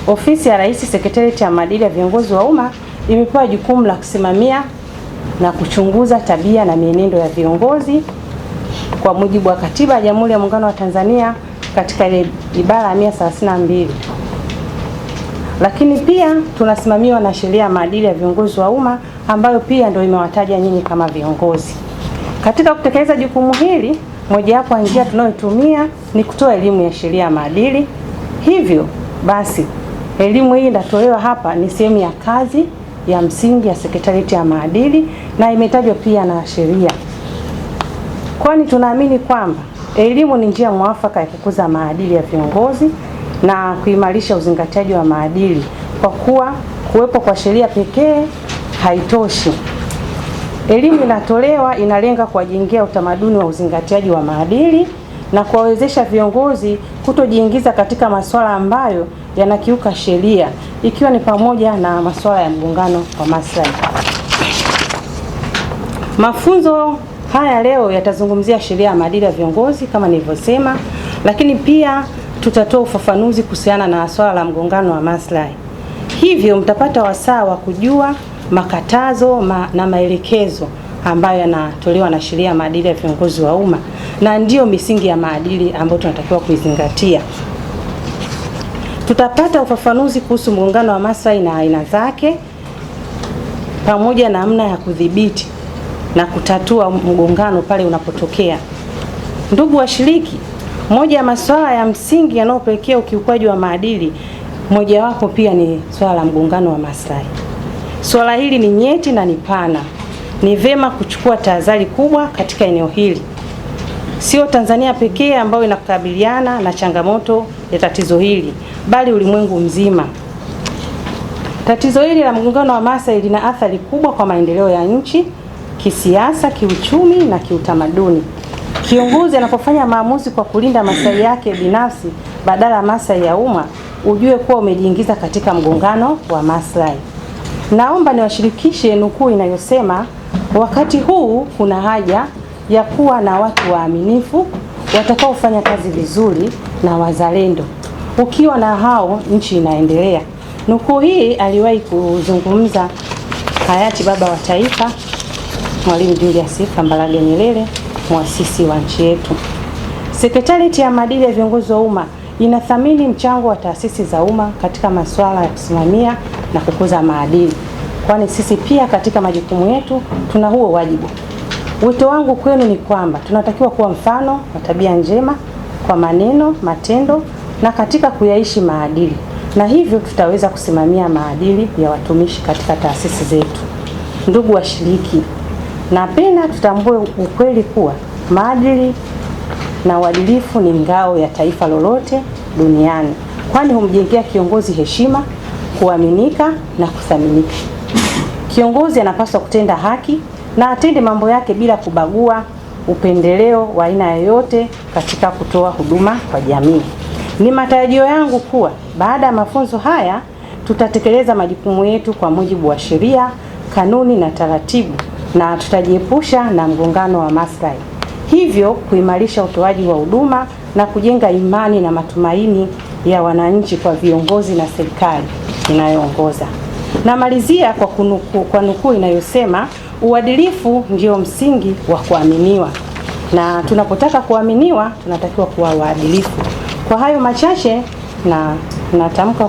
Ofisi ya Rais Sekretarieti ya Maadili ya Viongozi wa Umma imepewa jukumu la kusimamia na kuchunguza tabia na mienendo ya viongozi kwa mujibu wa Katiba ya Jamhuri ya Muungano wa Tanzania katika ile ibara ya 132. Lakini pia tunasimamiwa na Sheria ya Maadili ya Viongozi wa Umma ambayo pia ndio imewataja nyinyi kama viongozi. Katika kutekeleza jukumu hili, mojawapo ya njia tunayotumia ni kutoa elimu ya sheria ya maadili. Hivyo basi, elimu hii inatolewa hapa ni sehemu ya kazi ya msingi ya Sekretarieti ya Maadili na imetajwa pia na sheria. Kwani tunaamini kwamba elimu ni njia mwafaka ya kukuza maadili ya viongozi na kuimarisha uzingatiaji wa maadili, kwa kuwa kuwepo kwa sheria pekee haitoshi. Elimu inatolewa inalenga kuwajengea utamaduni wa uzingatiaji wa maadili na kuwawezesha viongozi kutojiingiza katika masuala ambayo yanakiuka sheria, ikiwa ni pamoja na masuala ya mgongano wa maslahi. Mafunzo haya leo yatazungumzia sheria ya maadili ya viongozi kama nilivyosema, lakini pia tutatoa ufafanuzi kuhusiana na swala la mgongano wa maslahi. Hivyo mtapata wasaa wa kujua makatazo na maelekezo ambayo yanatolewa na sheria ya maadili ya viongozi wa umma na ndiyo misingi ya maadili ambayo tunatakiwa kuizingatia. Tutapata ufafanuzi kuhusu mgongano wa maslahi na aina zake, pamoja na namna ya kudhibiti na kutatua mgongano pale unapotokea. Ndugu washiriki, moja ya masuala ya msingi yanayopelekea ukiukwaji wa maadili mojawapo pia ni swala la mgongano wa maslahi. Swala hili ni nyeti na ni pana. Ni vema kuchukua tahadhari kubwa katika eneo hili. Sio Tanzania pekee ambayo inakabiliana na changamoto ya tatizo hili, bali ulimwengu mzima. Tatizo hili la mgongano wa maslahi lina athari kubwa kwa maendeleo ya nchi, kisiasa, kiuchumi na kiutamaduni. Kiongozi anapofanya maamuzi kwa kulinda maslahi yake binafsi badala ya maslahi ya umma, ujue kuwa umejiingiza katika mgongano wa maslahi. Naomba niwashirikishe nukuu inayosema, wakati huu kuna haja ya kuwa na watu waaminifu watakaofanya kazi vizuri na wazalendo. Ukiwa na hao, nchi inaendelea. Nukuu hii aliwahi kuzungumza hayati baba wa taifa Mwalimu Julius Kambarage Nyerere, muasisi wa nchi yetu. Sekretarieti ya Maadili ya Viongozi wa Umma inathamini mchango wa taasisi za umma katika masuala ya kusimamia na kukuza maadili, kwani sisi pia katika majukumu yetu tuna huo wajibu. Wito wangu kwenu ni kwamba tunatakiwa kuwa mfano wa tabia njema kwa maneno, matendo na katika kuyaishi maadili, na hivyo tutaweza kusimamia maadili ya watumishi katika taasisi zetu. Ndugu washiriki, napenda tutambue ukweli kuwa maadili na uadilifu ni ngao ya taifa lolote duniani, kwani humjengea kiongozi heshima, kuaminika na kuthaminika. Kiongozi anapaswa kutenda haki na atende mambo yake bila kubagua upendeleo wa aina yoyote katika kutoa huduma kwa jamii. Ni matarajio yangu kuwa baada ya mafunzo haya tutatekeleza majukumu yetu kwa mujibu wa sheria, kanuni na taratibu, na tutajiepusha na mgongano wa maslahi, hivyo kuimarisha utoaji wa huduma na kujenga imani na matumaini ya wananchi kwa viongozi na serikali inayoongoza. Namalizia kwa nukuu inayosema, uadilifu ndio msingi wa kuaminiwa, na tunapotaka kuaminiwa tunatakiwa kuwa waadilifu. Kwa hayo machache na natamka